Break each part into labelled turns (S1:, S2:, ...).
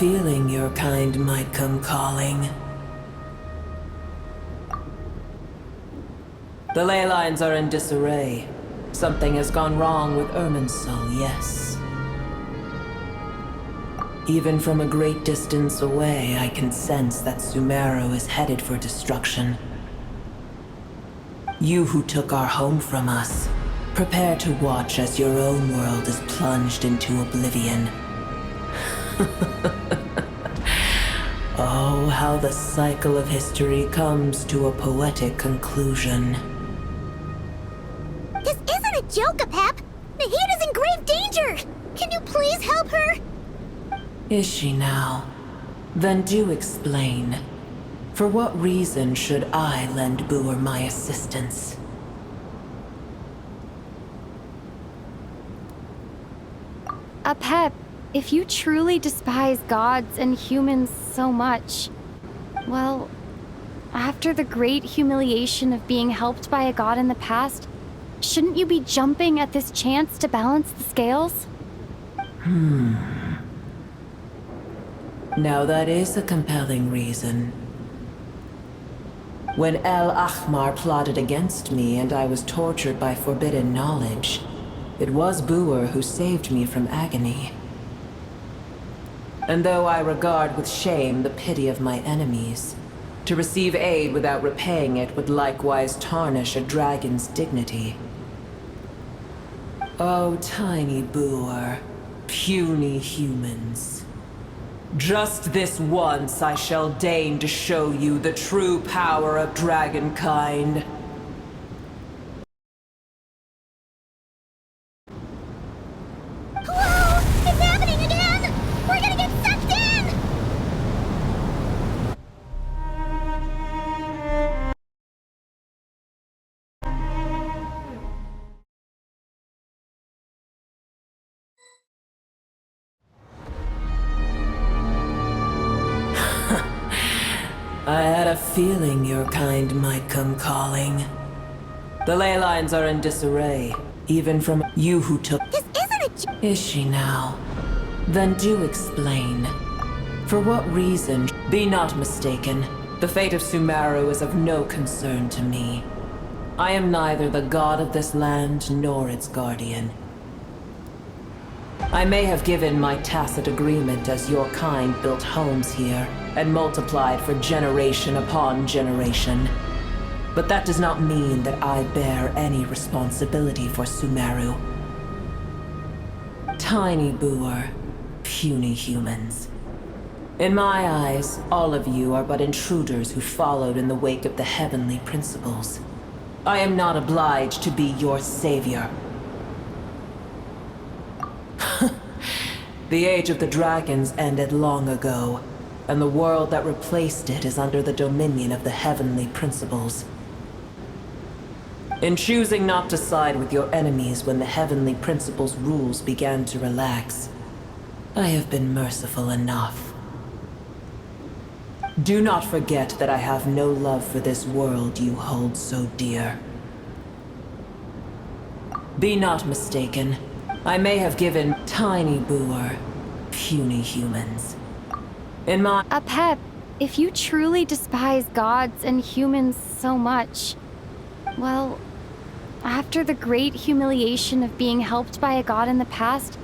S1: feeling your kind might come calling. The ley lines are in disarray. Something has gone wrong with Irminsul, yes. Even from a great distance away, I can sense that Sumeru is headed for destruction. You who took our home from us, prepare to watch as your own world is plunged into oblivion. Oh, how the cycle of history comes to a poetic conclusion.
S2: This isn't a joke, Apep! Jeht is in grave danger! Can you please help her?
S1: Is she now? Then do explain. For what reason should I lend Booer my assistance?
S3: Apep, if you truly despise gods and humans so much, well, after the great humiliation of being helped by a god in the past, shouldn't you be jumping at this chance to balance the scales?
S1: Now that is a compelling reason. When El Ahmar plotted against me and I was tortured by forbidden knowledge, it was Booer who saved me from agony. And though I regard with shame the pity of my enemies, to receive aid without repaying it would likewise tarnish a dragon's dignity. Oh, tiny Booer, puny humans. Just this once I shall deign to show you the true power of dragonkind.
S2: Whoa! It's happening again! We're gonna get sucked in!
S1: I had a feeling your kind might come calling. The ley lines are in disarray, even from you who took—
S2: This isn't a joke!
S1: Is she now? Then do explain. For what reason? Be not mistaken. The fate of Sumeru is of no concern to me. I am neither the god of this land nor its guardian. I may have given my tacit agreement as your kind built homes here and multiplied for generation upon generation. But that does not mean that I bear any responsibility for Sumeru. Tiny Booer, puny humans. In my eyes, all of you are but intruders who followed in the wake of the heavenly principles. I am not obliged to be your savior. The age of the dragons ended long ago, and the world that replaced it is under the dominion of the heavenly principles. In choosing not to side with your enemies when the heavenly principles' rules began to relax, I have been merciful enough. Do not forget that I have no love for this world you hold so dear. Be not mistaken. I may have given tiny Booer, puny humans. In my—
S3: Apep, if you truly despise gods and humans so much, well, after the great humiliation of being helped by a god in the past,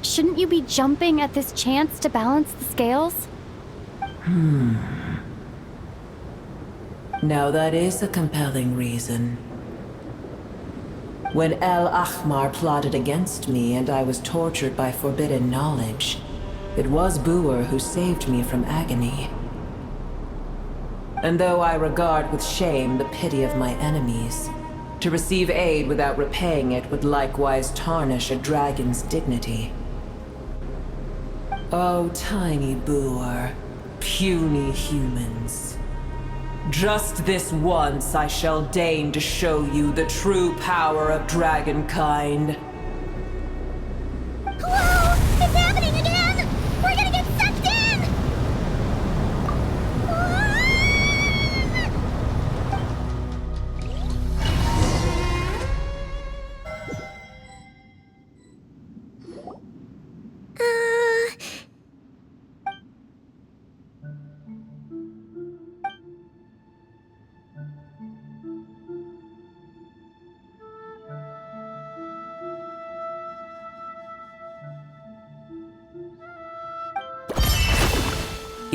S3: shouldn't you be jumping at this chance to balance the scales?
S1: Now that is a compelling reason. When El Ahmar plotted against me and I was tortured by forbidden knowledge, it was Booer who saved me from agony. And though I regard with shame the pity of my enemies, to receive aid without repaying it would likewise tarnish a dragon's dignity. Oh, tiny Booer, puny humans. Just this once I shall deign to show you the true power of dragonkind.
S2: Whoa! It's happening again! We're gonna get sucked in!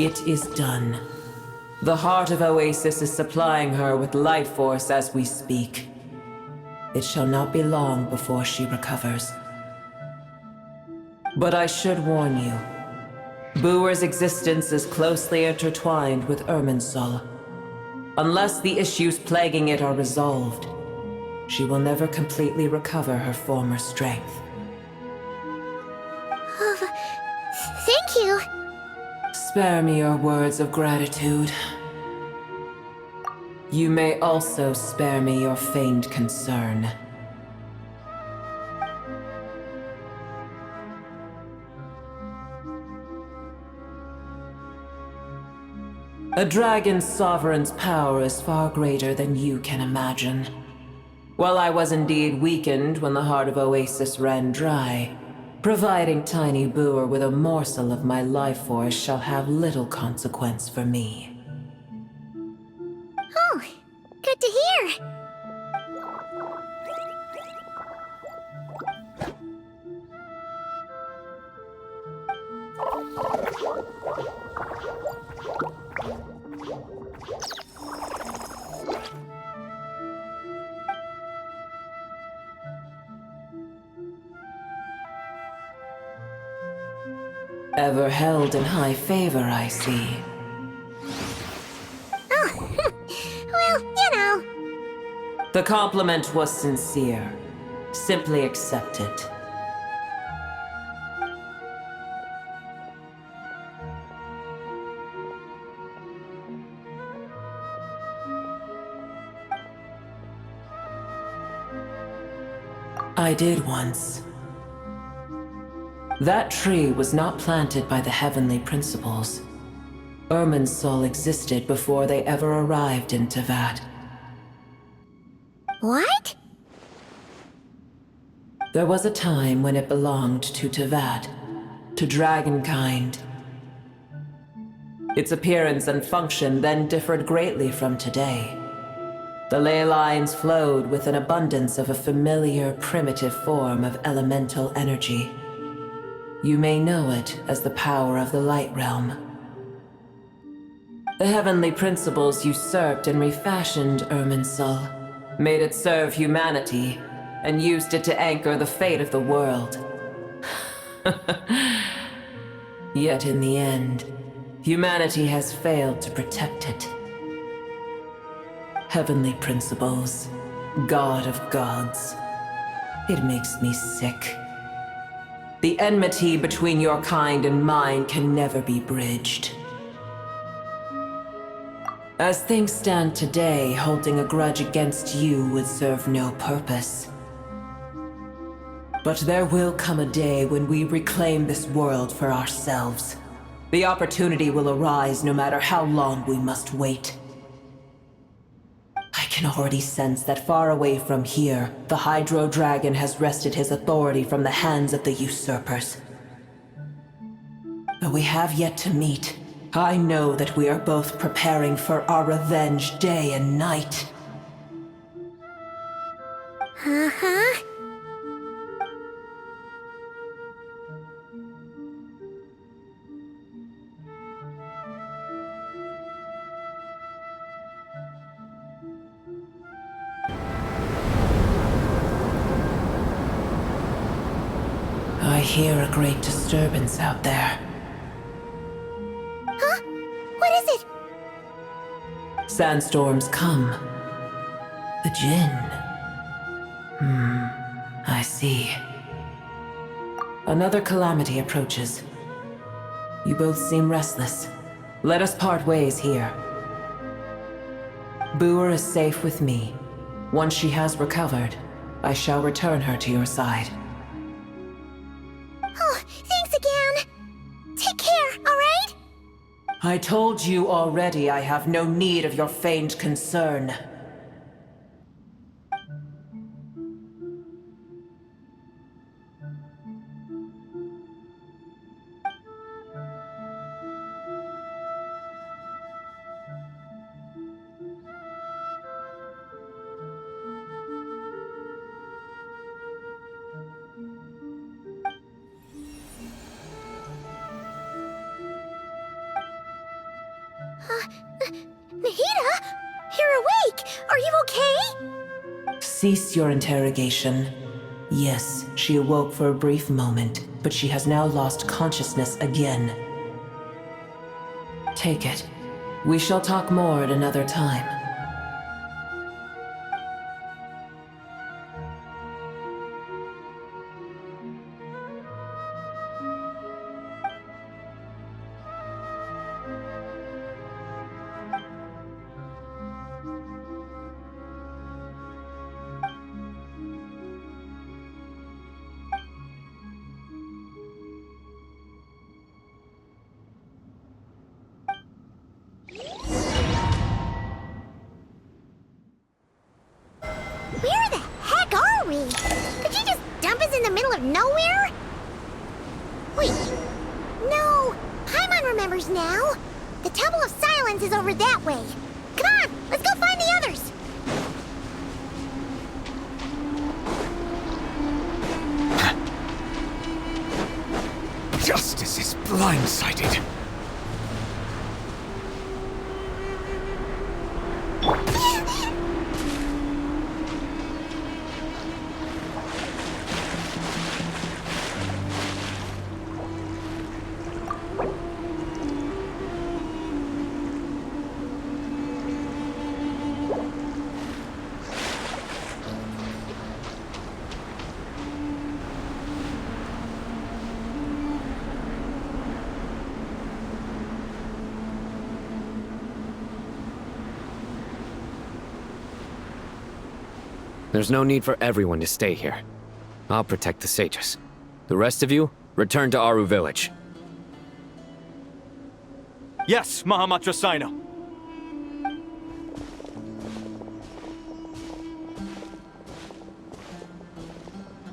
S1: It is done. The heart of Oasis is supplying her with light force as we speak. It shall not be long before she recovers. But I should warn you. Booer's existence is closely intertwined with Irminsul. Unless the issues plaguing it are resolved, she will never completely recover her former strength.
S2: Oh, thank you.
S1: Spare me your words of gratitude. You may also spare me your feigned concern. A dragon's sovereign's power is far greater than you can imagine. While I was indeed weakened when the heart of Oasis ran dry, providing Tiny Booer with a morsel of my life force shall have little consequence for me.
S2: Oh, good to hear.
S1: Ever held in high favor, I see.
S2: Oh, well, you know.
S1: The compliment was sincere. Simply accept it. I did once. That tree was not planted by the heavenly principles. Irminsul existed before they ever arrived in Tevat.
S2: What?
S1: There was a time when it belonged to Tevat, to dragonkind. Its appearance and function then differed greatly from today. The ley lines flowed with an abundance of a familiar, primitive form of elemental energy. You may know it as the power of the Light Realm. The heavenly principles usurped and refashioned Irminsul, made it serve humanity, and used it to anchor the fate of the world. Yet in the end, humanity has failed to protect it. Heavenly principles, God of gods. It makes me sick. The enmity between your kind and mine can never be bridged. As things stand today, holding a grudge against you would serve no purpose. But there will come a day when we reclaim this world for ourselves. The opportunity will arise no matter how long we must wait. I can already sense that far away from here, the Hydro Dragon has wrested his authority from the hands of the usurpers. Though we have yet to meet, I know that we are both preparing for our revenge day and night.
S2: Uh-huh.
S1: I hear a great disturbance out there.
S2: Huh? What is it?
S1: Sandstorms come. The Jinn. I see. Another calamity approaches. You both seem restless. Let us part ways here. Booer is safe with me. Once she has recovered, I shall return her to your side.
S2: Oh, thanks again. Take care, alright?
S1: I told you already I have no need of your feigned concern.
S2: Nahida? You're awake! Are you okay?
S1: Cease your interrogation. Yes, she awoke for a brief moment, but she has now lost consciousness again. Take it. We shall talk more at another time.
S2: Where the heck are we? Did you just dump us in the middle of nowhere? Wait. No. Paimon remembers now. The Temple of Silence is over that way. Come on, let's go find the others.
S4: Justice is blindsided.
S5: There's no need for everyone to stay here. I'll protect the sages. The rest of you, return to Aaru Village.
S4: Yes, Mahamatra Sino.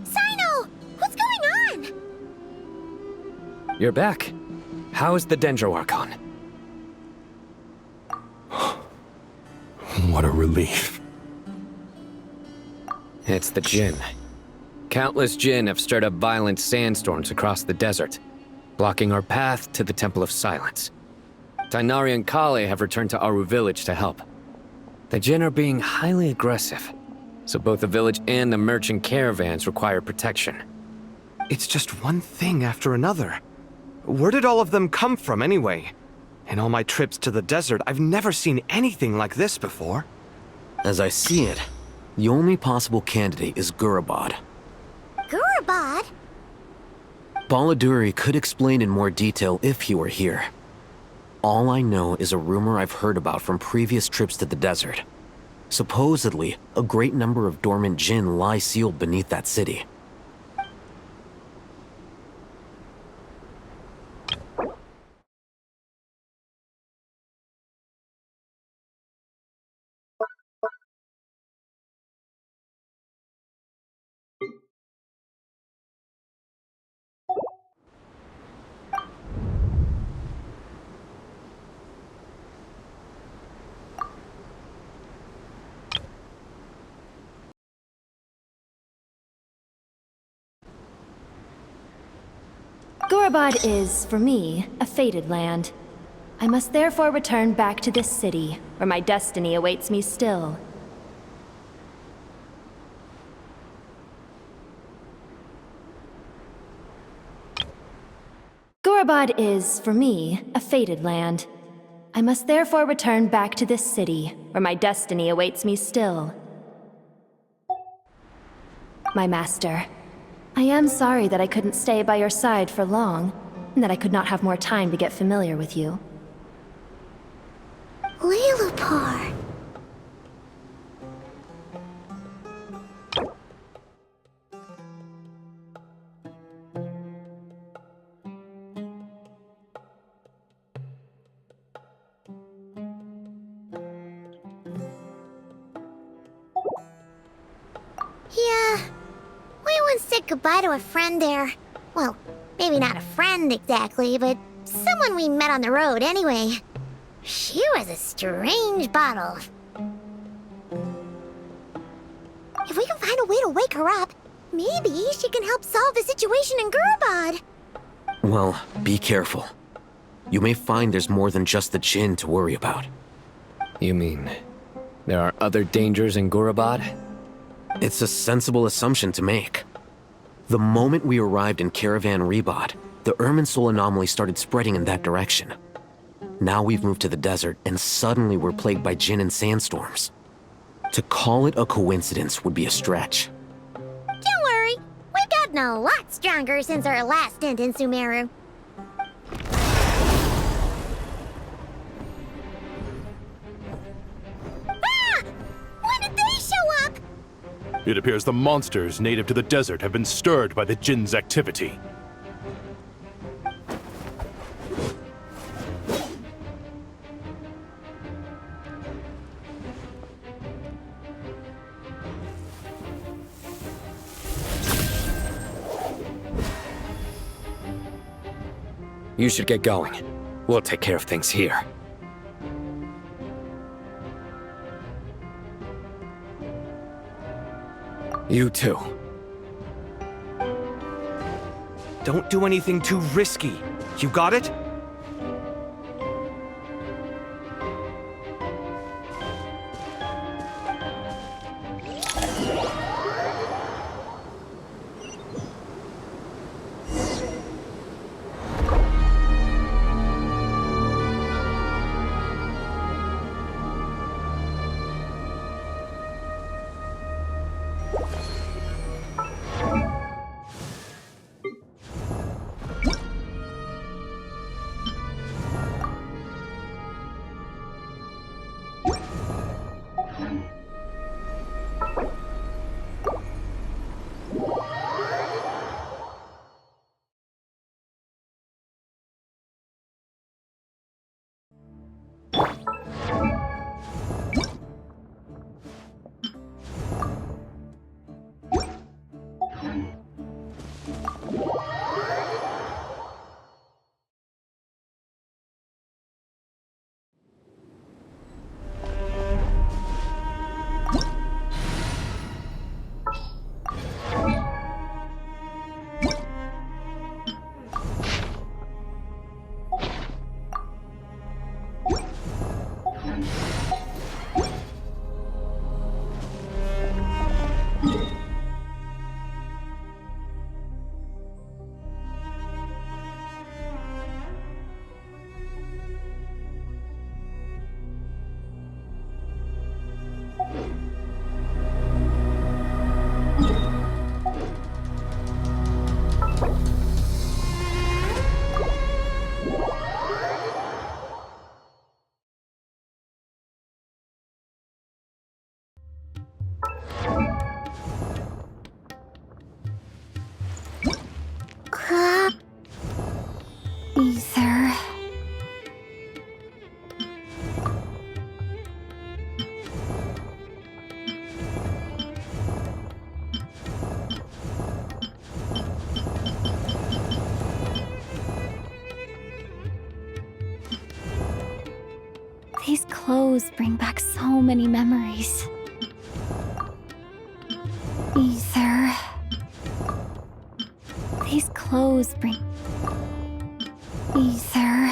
S2: Sino! What's going on?
S5: You're back. How is the Dendro Archon?
S4: What a relief.
S5: It's the Jinn. Countless Jinn have stirred up violent sandstorms across the desert, blocking our path to the Temple of Silence. Tainari and Kale have returned to Aaru Village to help. The Jinn are being highly aggressive, so both the village and the merchant caravans require protection.
S4: It's just one thing after another. Where did all of them come from anyway? In all my trips to the desert, I've never seen anything like this before.
S6: As I see it, the only possible candidate is Gurabad.
S2: Gurabad?
S6: Baladuri could explain in more detail if he were here. All I know is a rumor I've heard about from previous trips to the desert. Supposedly, a great number of dormant Jinn lie sealed beneath that city.
S7: Gurabad is, for me, a fated land. I must therefore return back to this city, where my destiny awaits me still. Gurabad is, for me, a fated land. I must therefore return back to this city, where my destiny awaits me still. My master, I am sorry that I couldn't stay by your side for long, and that I could not have more time to get familiar with you.
S2: Lilupar. Yeah, we once said goodbye to a friend there. Well, maybe not a friend exactly, but someone we met on the road anyway. She was a strange bottle. If we can find a way to wake her up, maybe she can help solve the situation in Gurabad.
S6: Well, be careful. you may find there's more than just the Jinn to worry about.
S5: You mean, there are other dangers in Gurabad?
S6: It's a sensible assumption to make. The moment we arrived in Caravan Rebod, the Irminsul anomaly started spreading in that direction. Now we've moved to the desert, and suddenly we're plagued by Jinn and sandstorms. To call it a coincidence would be a stretch.
S2: Don't worry, we've gotten a lot stronger since our last stint in Sumeru. Ah! When did they show up?
S8: It appears the monsters native to the desert have been stirred by the Jinn's activity.
S5: You should get going. We'll take care of things here. You too.
S4: Don't do anything too risky. You got it?
S3: Ether. These clothes bring back so many memories. Ether. These clothes bring... Ether.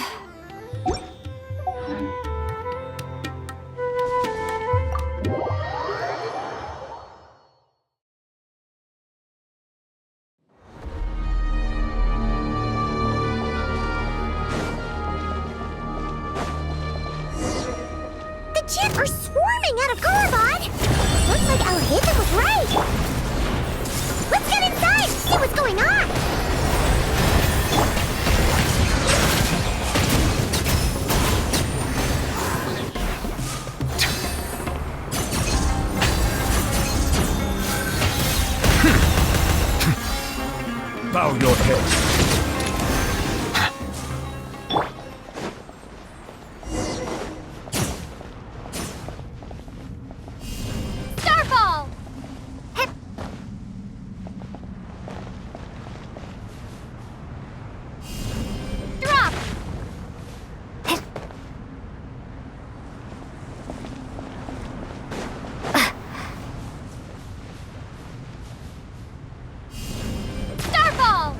S2: The Jeht are swarming out of Gurabad! Looks like Alhita was right! Let's get inside, see what's going on!
S8: Bow your head.
S2: Starfall! Hep. Drop! Hep. Starfall!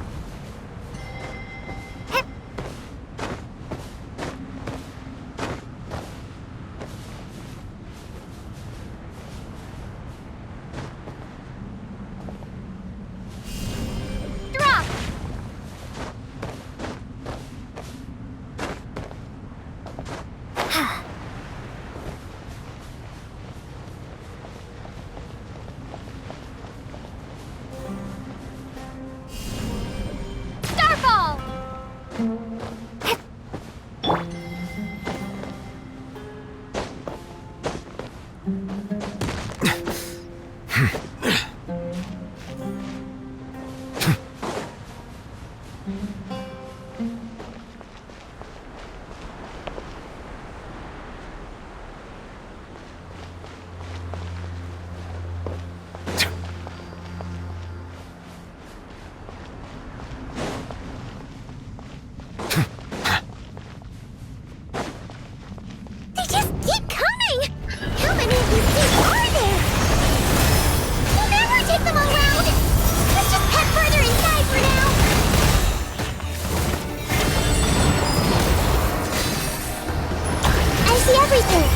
S2: see everything.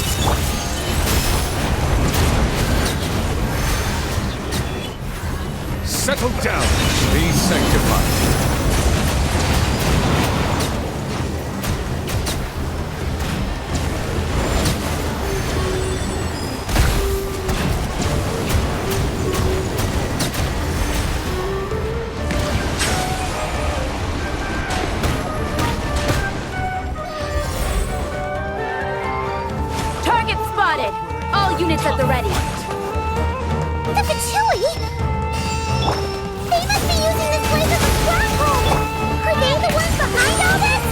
S9: Settle down. Be sanctified.
S7: Target spotted! All units at the ready.
S2: The Fatui? They must be using this place as a stronghold! Are they the ones behind all this?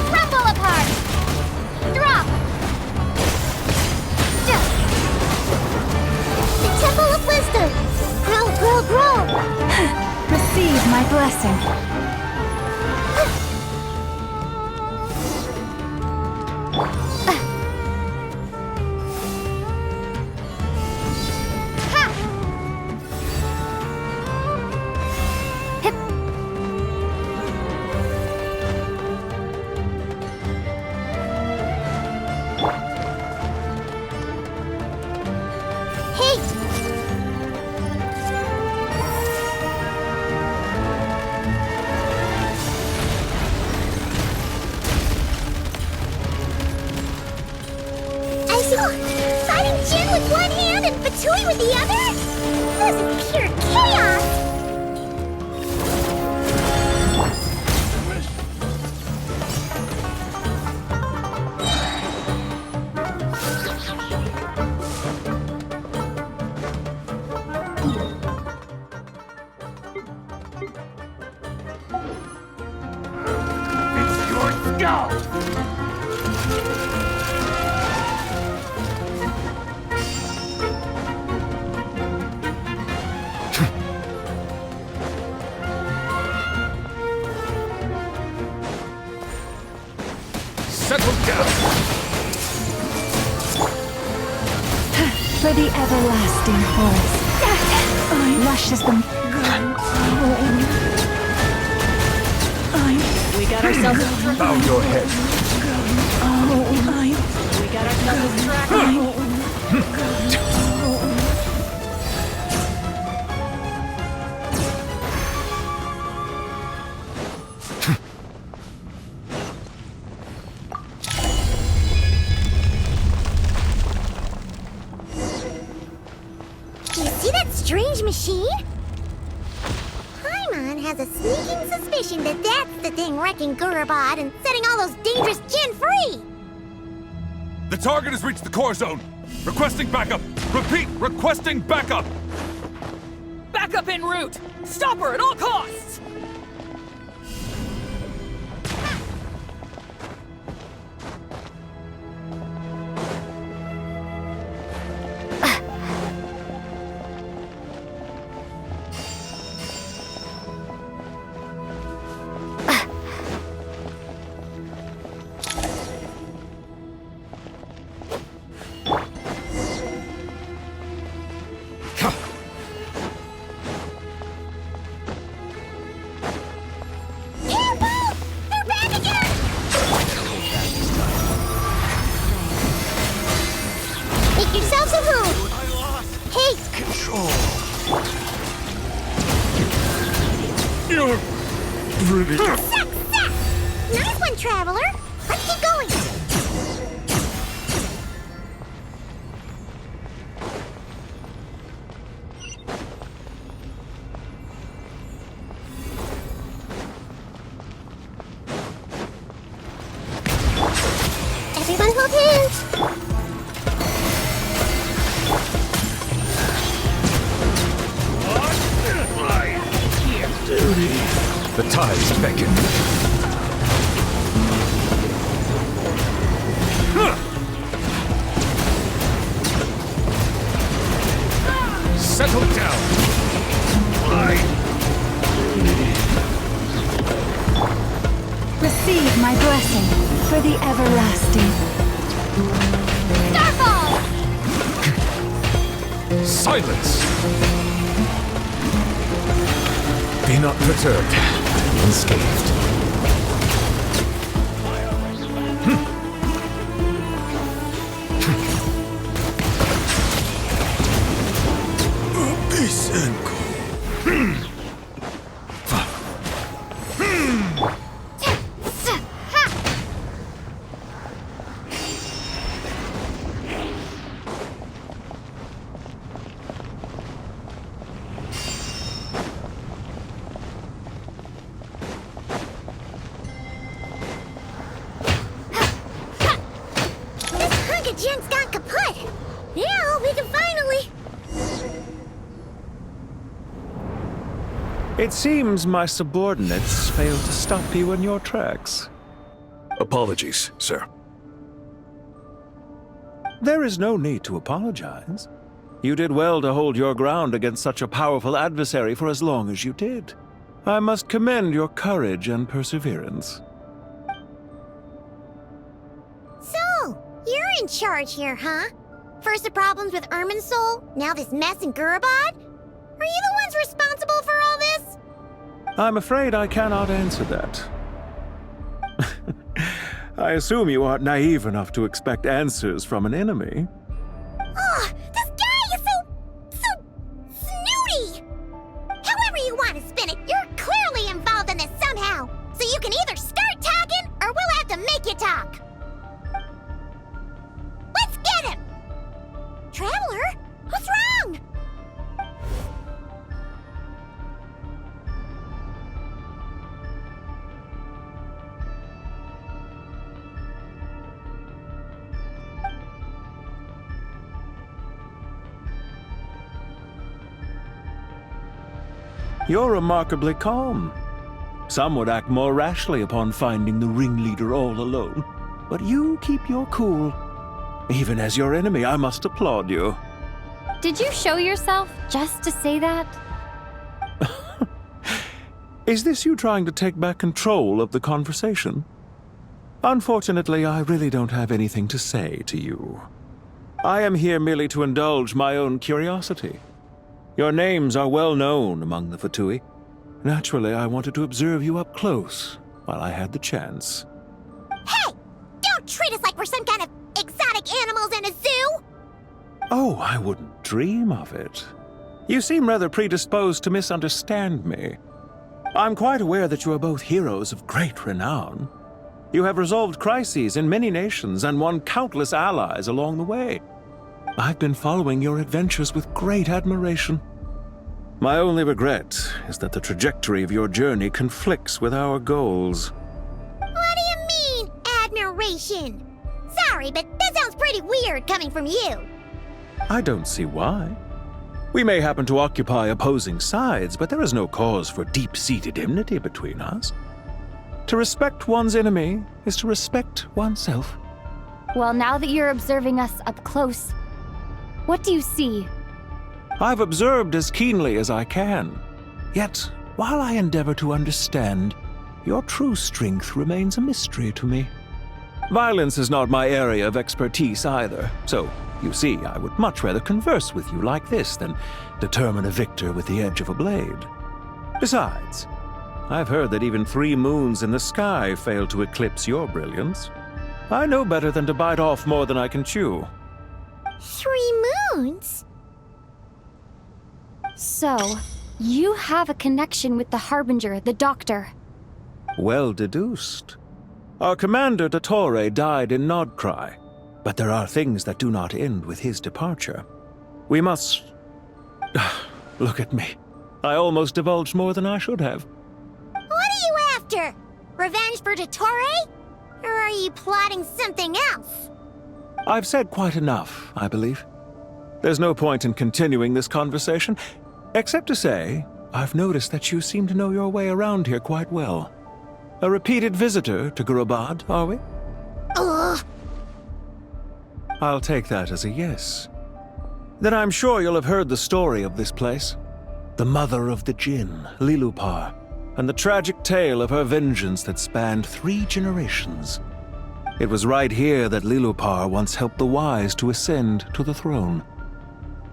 S2: Crumble apart! Drop! The Temple of Wisdom! Grow, grow, grow!
S3: Receive my blessing.
S2: Fighting Jinn with one hand and Fatui with the other? This is pure chaos!
S9: It's your skull! Settle down!
S3: For the everlasting forest. Lush as the...
S1: We got ourselves a trap.
S9: Bow your head.
S1: We got ourselves a trap.
S2: Do you see that strange machine? Paimon has a sneaking suspicion that that's the thing wrecking Gurabad and setting all those dangerous Jinn free!
S9: The target has reached the core zone. Requesting backup. Repeat, requesting backup.
S1: Backup en route! Stop her at all costs!
S9: You're pretty.
S2: Nice one, Traveler! Let's keep going! Everyone hold hands!
S9: The tides beckon. Settle down.
S3: Receive my blessing for the everlasting.
S2: Starfall!
S9: Silence. Be not perturbed. Unscathed.
S2: the Jinn's gone kaput. Now we can finally...
S10: It seems my subordinates failed to stop you in your tracks.
S9: Apologies, sir.
S10: There is no need to apologize. You did well to hold your ground against such a powerful adversary for as long as you did. I must commend your courage and perseverance.
S2: So, you're in charge here, huh? First the problems with Irminsul, now this mess in Gurabad? Are you the ones responsible for all this?
S10: I'm afraid I cannot answer that. I assume you aren't naive enough to expect answers from an enemy.
S2: Ugh, this guy is so snooty! However you want to spin it, you're clearly involved in this somehow. So you can either start talking, or we'll have to make you talk. Let's get him! Traveler? What's wrong?
S10: You're remarkably calm. Some would act more rashly upon finding the ringleader all alone. But you keep your cool. Even as your enemy, I must applaud you.
S3: Did you show yourself just to say that?
S10: Is this you trying to take back control of the conversation? Unfortunately, I really don't have anything to say to you. I am here merely to indulge my own curiosity. Your names are well known among the Fatui. Naturally, I wanted to observe you up close while I had the chance.
S2: Hey! Don't treat us like we're some kind of exotic animals in a zoo!
S10: Oh, I wouldn't dream of it. You seem rather predisposed to misunderstand me. I'm quite aware that you are both heroes of great renown. You have resolved crises in many nations and won countless allies along the way. I've been following your adventures with great admiration. My only regret is that the trajectory of your journey conflicts with our goals.
S2: What do you mean, admiration? Sorry, but that sounds pretty weird coming from you.
S10: I don't see why. We may happen to occupy opposing sides, but there is no cause for deep-seated enmity between us. To respect one's enemy is to respect oneself.
S3: Well, now that you're observing us up close, what do you see?
S10: I've observed as keenly as I can. Yet, while I endeavor to understand, your true strength remains a mystery to me. Violence is not my area of expertise either, so, you see, I would much rather converse with you like this than determine a victor with the edge of a blade. Besides, I've heard that even 3 moons in the sky fail to eclipse your brilliance. I know better than to bite off more than I can chew.
S2: 3 moons?
S3: So, you have a connection with the Harbinger, the Doctor.
S10: Well deduced. Our commander, Dottore, died in Nodcry, but there are things that do not end with his departure. We must... Look at me. I almost divulged more than I should have.
S2: What are you after? Revenge for Dottore? Or are you plotting something else?
S10: I've said quite enough, I believe. There's no point in continuing this conversation, except to say, I've noticed that you seem to know your way around here quite well. A repeated visitor to Gurabad, are we?
S2: Ugh.
S10: I'll take that as a yes. Then I'm sure you'll have heard the story of this place. The mother of the Jinn, Nilou, and the tragic tale of her vengeance that spanned 3 generations. It was right here that Nilou once helped the wise to ascend to the throne.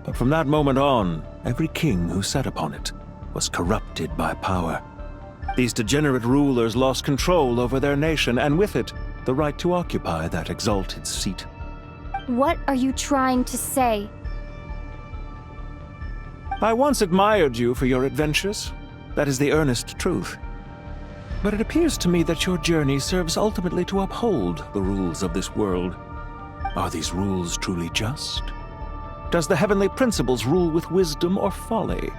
S10: But from that moment on, every king who sat upon it was corrupted by power. These degenerate rulers lost control over their nation, and with it, the right to occupy that exalted seat.
S3: What are you trying to say?
S10: I once admired you for your adventures. That is the earnest truth. But it appears to me that your journey serves ultimately to uphold the rules of this world. Are these rules truly just? Does the heavenly principles rule with wisdom or folly?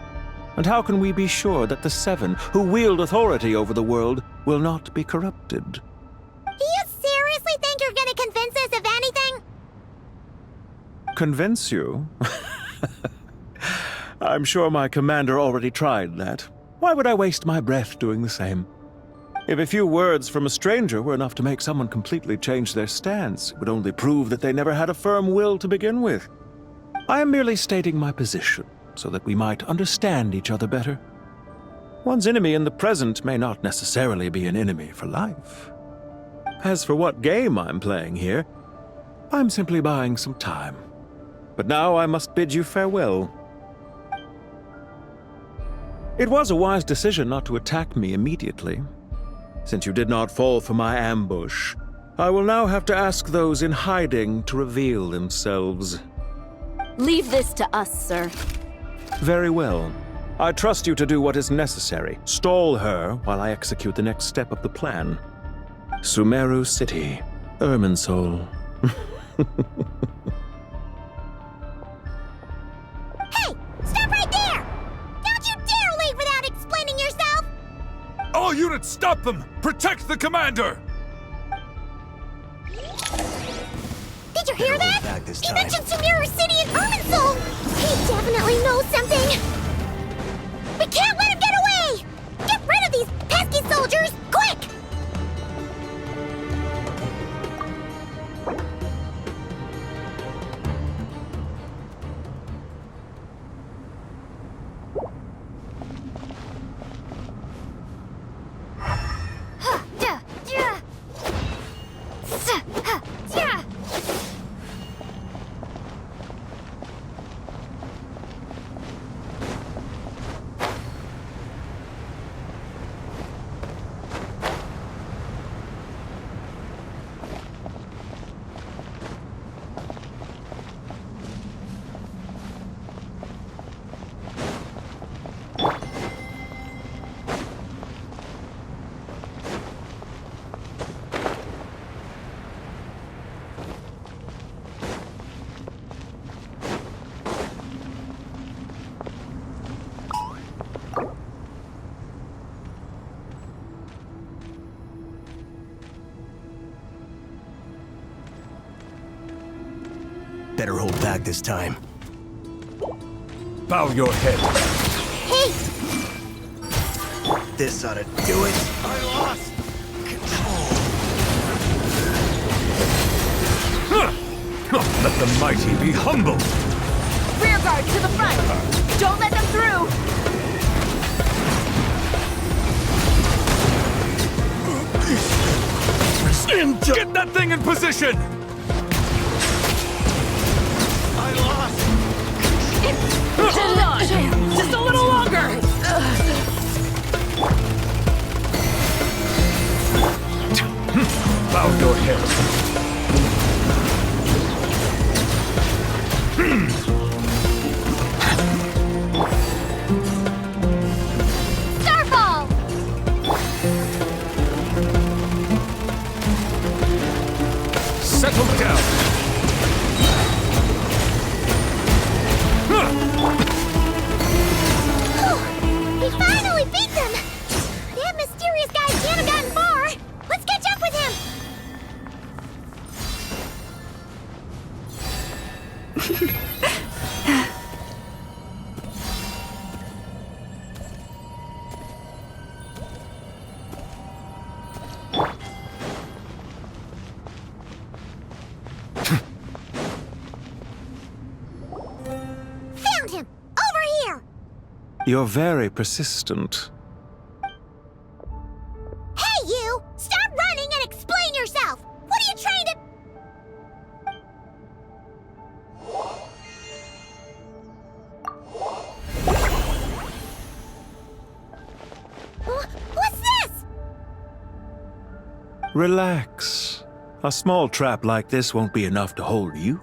S10: And how can we be sure that the 7 who wield authority over the world will not be corrupted?
S2: Do you seriously think you're gonna convince us of anything?
S10: Convince you? I'm sure my commander already tried that. Why would I waste my breath doing the same? If a few words from a stranger were enough to make someone completely change their stance, it would only prove that they never had a firm will to begin with. I am merely stating my position, so that we might understand each other better. One's enemy in the present may not necessarily be an enemy for life. As for what game I'm playing here, I'm simply buying some time. But now I must bid you farewell. It was a wise decision not to attack me immediately. Since you did not fall for my ambush, I will now have to ask those in hiding to reveal themselves.
S7: Leave this to us, sir.
S10: Very well. I trust you to do what is necessary. Stall her while I execute the next step of the plan. Sumeru City, Irminsul.
S2: Hey! Stop right there! Don't you dare leave without explaining yourself!
S9: All units, stop them! Protect the commander!
S2: Did you hear that? He mentioned Sumeru City and Irminsul! He definitely knows something! We can't let him get away! Get rid of these pesky soldiers, quick!
S11: Better hold back this time.
S9: Bow your head.
S2: Hey!
S11: This ought to do it. I lost control.
S9: Let the mighty be humble.
S7: Rear guard to the front! Don't let them through!
S9: Get that thing in position!
S11: I lost.
S7: Hold on! Just a little longer!
S9: Bow your head.
S2: Starfall!
S9: Settle down.
S2: We finally beat them! That mysterious guy can't have gotten far! Let's catch up with him! Found him! Over here!
S10: You're very persistent.
S2: Hey, you! Stop running and explain yourself! What are you trying to... What's this?
S10: Relax. A small trap like this won't be enough to hold you.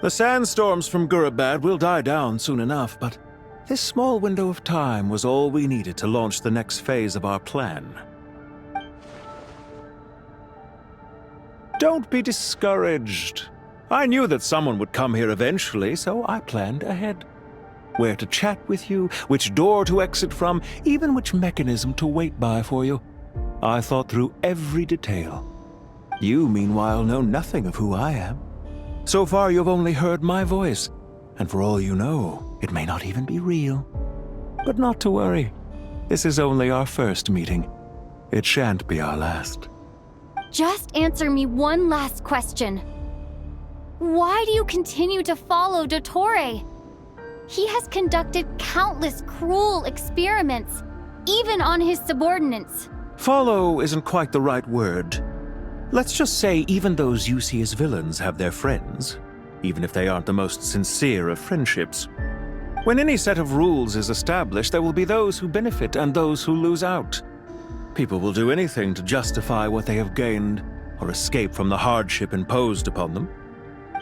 S10: The sandstorms from Gurabad will die down soon enough, but this small window of time was all we needed to launch the next phase of our plan. Don't be discouraged. I knew that someone would come here eventually, so I planned ahead. Where to chat with you, which door to exit from, even which mechanism to wait by for you. I thought through every detail. You, meanwhile, know nothing of who I am. So far, you've only heard my voice, and for all you know, it may not even be real. But not to worry. This is only our first meeting. It shan't be our last.
S3: Just answer me one last question. Why do you continue to follow Dottore? He has conducted countless cruel experiments, even on his subordinates.
S10: Follow isn't quite the right word. Let's just say even those you see as villains have their friends, even if they aren't the most sincere of friendships. When any set of rules is established, there will be those who benefit and those who lose out. People will do anything to justify what they have gained or escape from the hardship imposed upon them.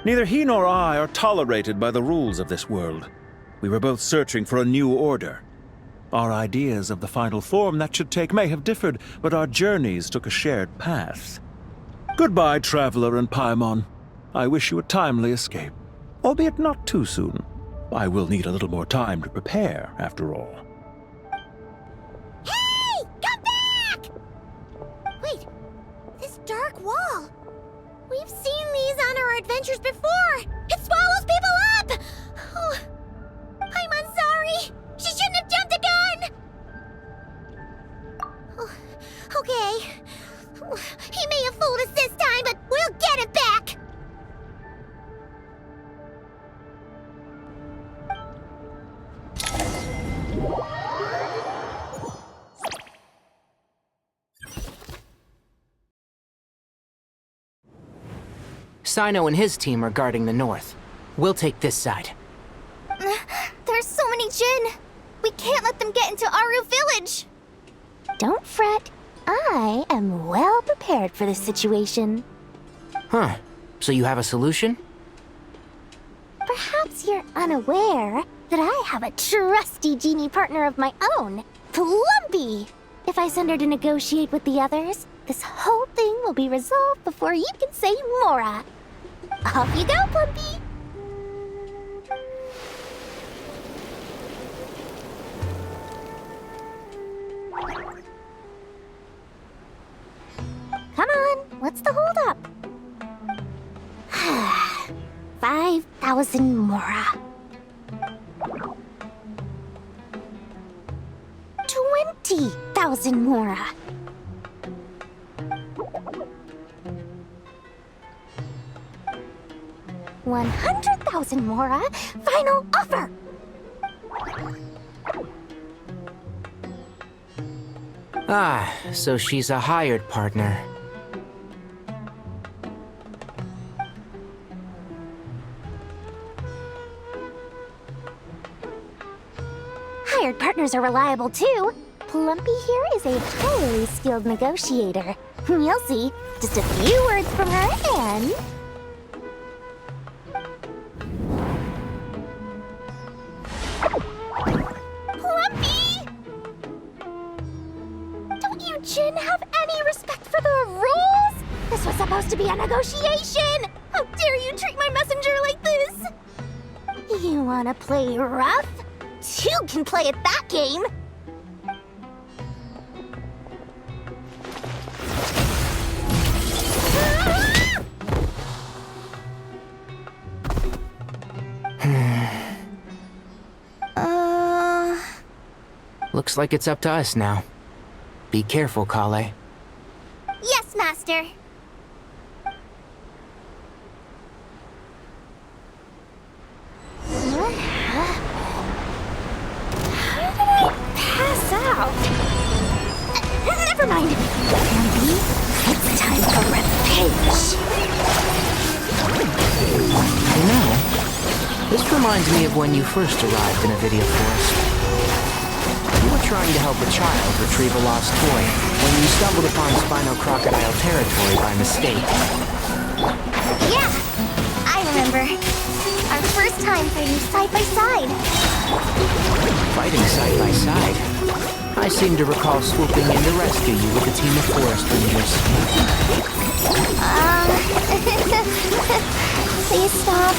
S10: Neither he nor I are tolerated by the rules of this world. We were both searching for a new order. Our ideas of the final form that should take may have differed, but our journeys took a shared path. Goodbye, Traveler and Paimon. I wish you a timely escape, albeit not too soon. I will need a little more time to prepare, after all.
S2: Hey! Come back! Wait, this dark wall. We've seen these on our adventures before. It swallows people up! Oh, I'm sorry. She shouldn't have jumped the gun! Oh, okay. He may have fooled us this time, but we'll get it back!
S12: Sino and his team are guarding the north. We'll take this side.
S2: There's so many Jinn! We can't let them get into Aaru Village! Don't fret. I am well prepared for this situation.
S12: Huh. So you have a solution?
S2: Perhaps you're unaware that I have a trusty genie partner of my own, Plumpy. If I send her to negotiate with the others, this whole thing will be resolved before you can say Mora. Off you go, Plumpy! Come on, what's the holdup? 5,000 Mora. 20,000 Mora. 100,000 Mora. Final offer.
S12: Ah, so she's a hired partner.
S2: Hired partners are reliable too. Plumpy here is a highly skilled negotiator. You'll see. Just a few words from her and... Plumpy! Don't you Jinn have any respect for the rules? This was supposed to be a negotiation! How dare you treat my messenger like this? You wanna play rough? Two can play at that game!
S12: Looks like it's up to us now. Be careful, Kale.
S2: Yes, Master. How did I pass out? Never mind. Maybe it's time for revenge.
S12: You know, this reminds me of when you first arrived in a video forest. You were trying to help a child retrieve a lost toy when you stumbled upon Spino Crocodile territory by mistake.
S2: Yeah, I remember. Our first time fighting side by side.
S12: Fighting side by side? I seem to recall swooping in to rescue you with a team of forest rangers.
S2: Please stop.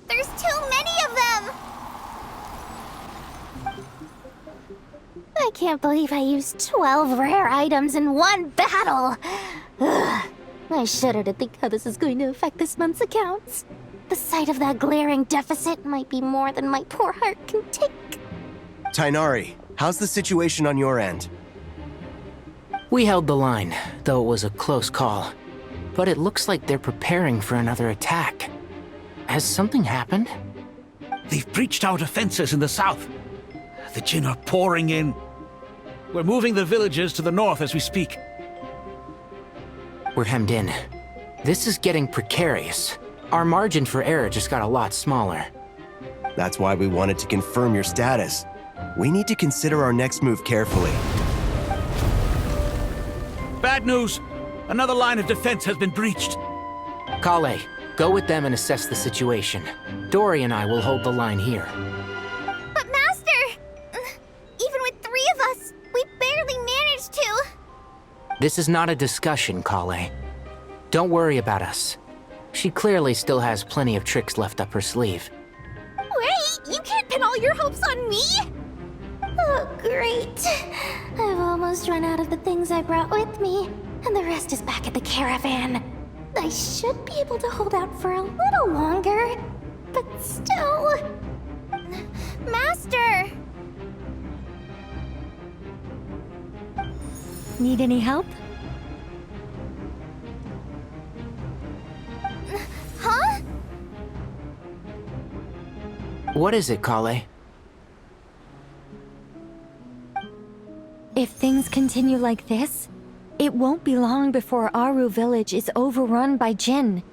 S2: There's too many of them! I can't believe I used 12 rare items in one battle. Ugh. I shudder to think how this is going to affect this month's accounts. The sight of that glaring deficit might be more than my poor heart can take.
S13: Tighnari, how's the situation on your end?
S12: We held the line, though it was a close call. But it looks like they're preparing for another attack. Has something happened?
S14: They've breached our defenses in the south. The Jinn are pouring in. We're moving the villages to the north as we speak.
S12: We're hemmed in. This is getting precarious. Our margin for error just got a lot smaller.
S13: That's why we wanted to confirm your status. We need to consider our next move carefully.
S14: Bad news! Another line of defense has been breached.
S12: Kale, go with them and assess the situation. Dory and I will hold the line here.
S2: But Master! Even with 3 of us, we barely managed to.
S12: This is not a discussion, Kale. Don't worry about us. She clearly still has plenty of tricks left up her sleeve.
S2: Wait, you can't pin all your hopes on me? Oh, great. I've almost run out of the things I brought with me, and the rest is back at the caravan. I should be able to hold out for a little longer, but still... Master!
S7: Need any help?
S2: Huh?
S12: What is it, Kale?
S7: If things continue like this, it won't be long before Aaru Village is overrun by Jinn,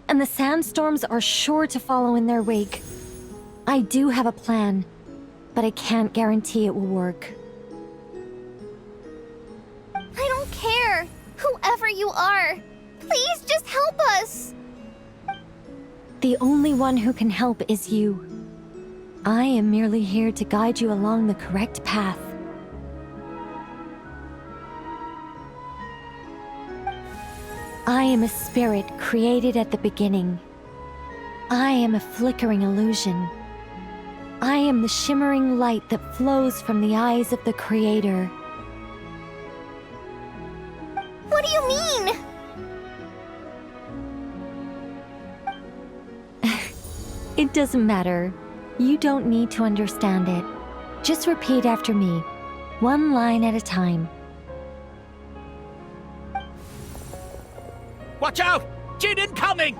S7: and the sandstorms are sure to follow in their wake. I do have a plan, but I can't guarantee it will work.
S2: I don't care. Whoever you are, please just help us.
S7: The only one who can help is you. I am merely here to guide you along the correct path. I am a spirit created at the beginning. I am a flickering illusion. I am the shimmering light that flows from the eyes of the Creator.
S2: What do you mean?
S7: It doesn't matter. You don't need to understand it. Just repeat after me, one line at a time.
S14: Watch out! Jinn incoming!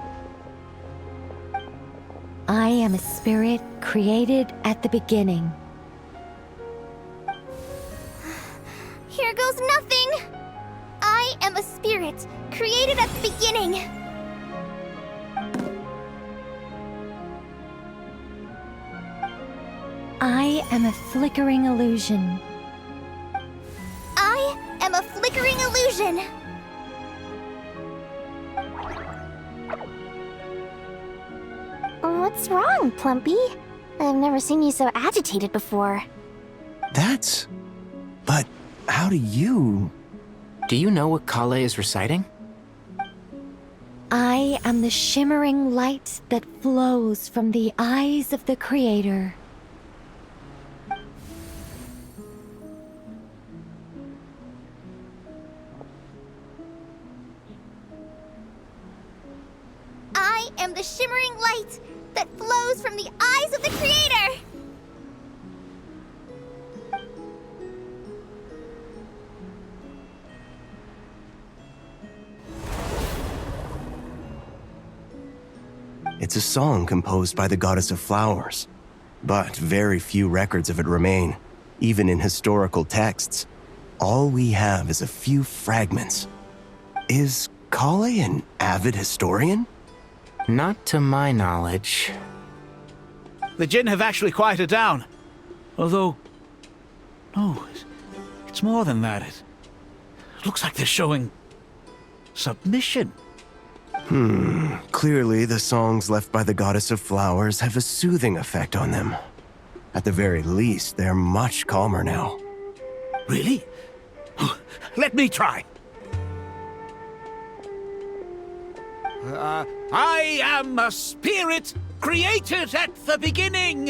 S7: I am a spirit created at the beginning.
S2: Here goes nothing. I am a spirit created at the beginning.
S7: I am a flickering illusion.
S2: I am a flickering illusion. What's wrong, Plumpy? I've never seen you so agitated before.
S13: But how do you...
S12: Do you know what Kale is reciting?
S7: I am the shimmering light that flows from the eyes of the Creator.
S2: I am the shimmering light that flows from the eyes of the Creator!
S13: It's a song composed by the goddess of flowers, but very few records of it remain, even in historical texts. All we have is a few fragments. Is Kale an avid historian?
S12: Not to my knowledge.
S14: The Jinn have actually quieted down. Although... No, it's more than that. It looks like they're showing... submission.
S13: Clearly the songs left by the goddess of flowers have a soothing effect on them. At the very least, they're much calmer now.
S14: Really? Let me try. I am a spirit created at the beginning.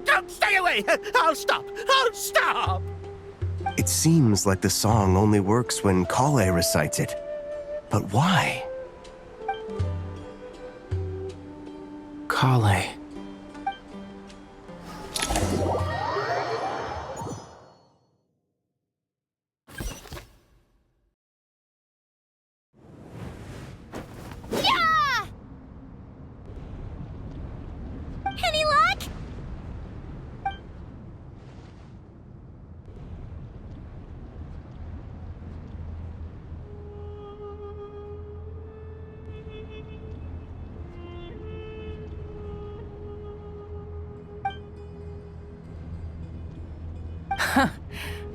S14: Don't stay away! I'll stop! I'll stop!
S13: It seems like the song only works when Kale recites it. But why?
S12: Kale.
S2: Yeah! Any luck?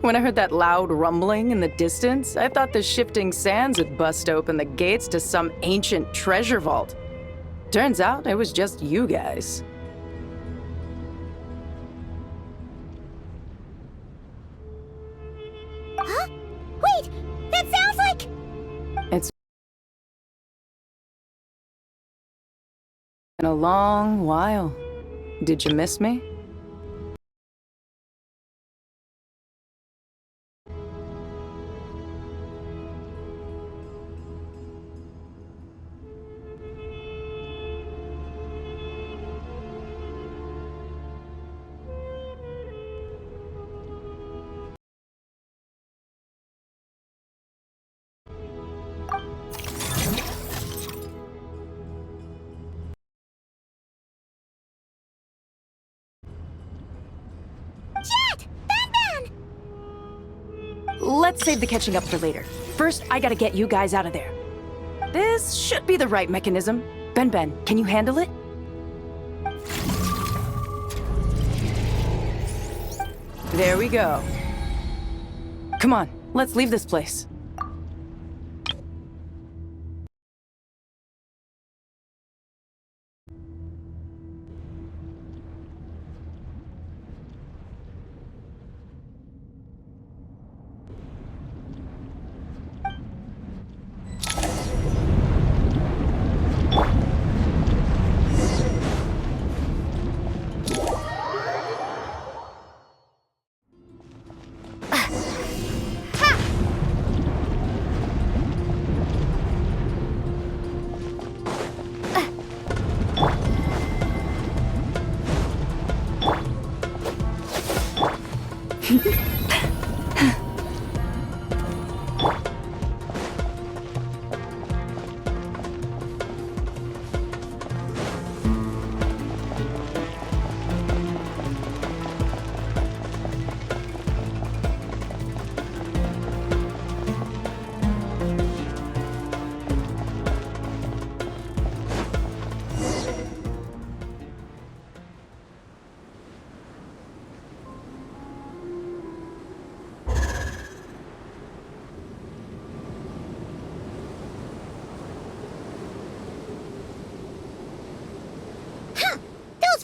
S15: When I heard that loud rumbling in the distance, I thought the shifting sands had bust open the gates to some ancient treasure vault. Turns out it was just you guys.
S2: Huh? Wait! That sounds like...
S15: It's been a long while. Did you miss me?
S2: Jeht! Ben!
S15: Let's save the catching up for later. First, I gotta get you guys out of there. This should be the right mechanism. Ben, can you handle it? There we go. Come on, let's leave this place.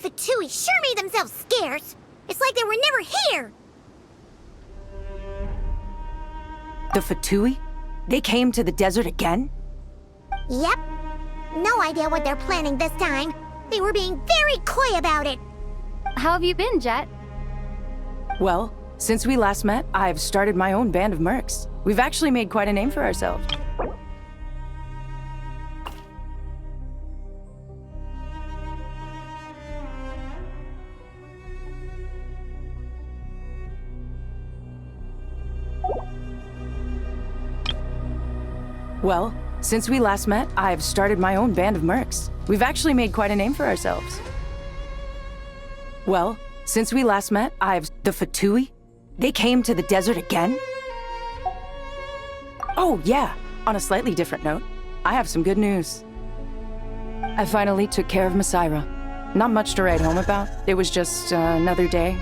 S2: Fatui sure made themselves scarce. It's like they were never here.
S15: The Fatui? They came to the desert again?
S2: Yep. No idea what they're planning this time. They were being very coy about it.
S3: How have you been, Jeht?
S15: Well, since we last met, I've started my own band of mercs. We've actually made quite a name for ourselves. Well, since we last met, I've started my own band of mercs. We've actually made quite a name for ourselves. Well, since we last met, the Fatui? They came to the desert again? Oh, yeah. On a slightly different note, I have some good news. I finally took care of Masaira. Not much to write home about. It was just another day.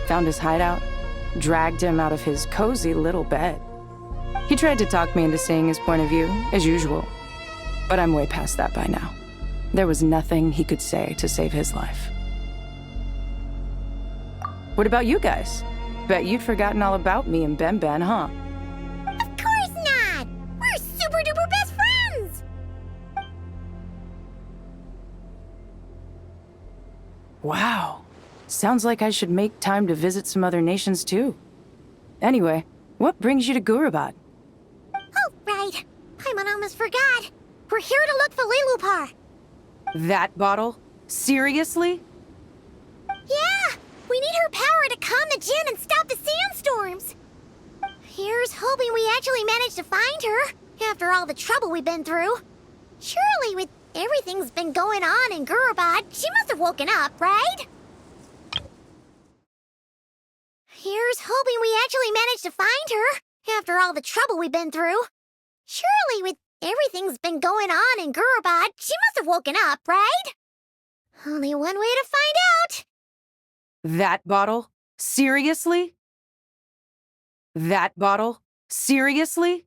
S15: Found his hideout. Dragged him out of his cozy little bed. He tried to talk me into seeing his point of view, as usual. But I'm way past that by now. There was nothing he could say to save his life. What about you guys? Bet you'd forgotten all about me and Ben, huh?
S2: Of course not! We're super duper best friends!
S15: Wow. Sounds like I should make time to visit some other nations too. Anyway, what brings you to Gurabad?
S2: Oh, right. Paimon almost forgot. We're here to look for Lilupar.
S15: That bottle? Seriously?
S2: Yeah! We need her power to calm the Jinn and stop the sandstorms. Here's hoping we actually manage to find her, after all the trouble we've been through. Surely, with everything's been going on in Gurabad, she must have woken up, right? Here's hoping we actually manage to find her, after all the trouble we've been through. Surely, with everything's been going on in Gurabad, she must have woken up, right? Only one way to find out.
S15: That bottle? Seriously? That bottle? Seriously?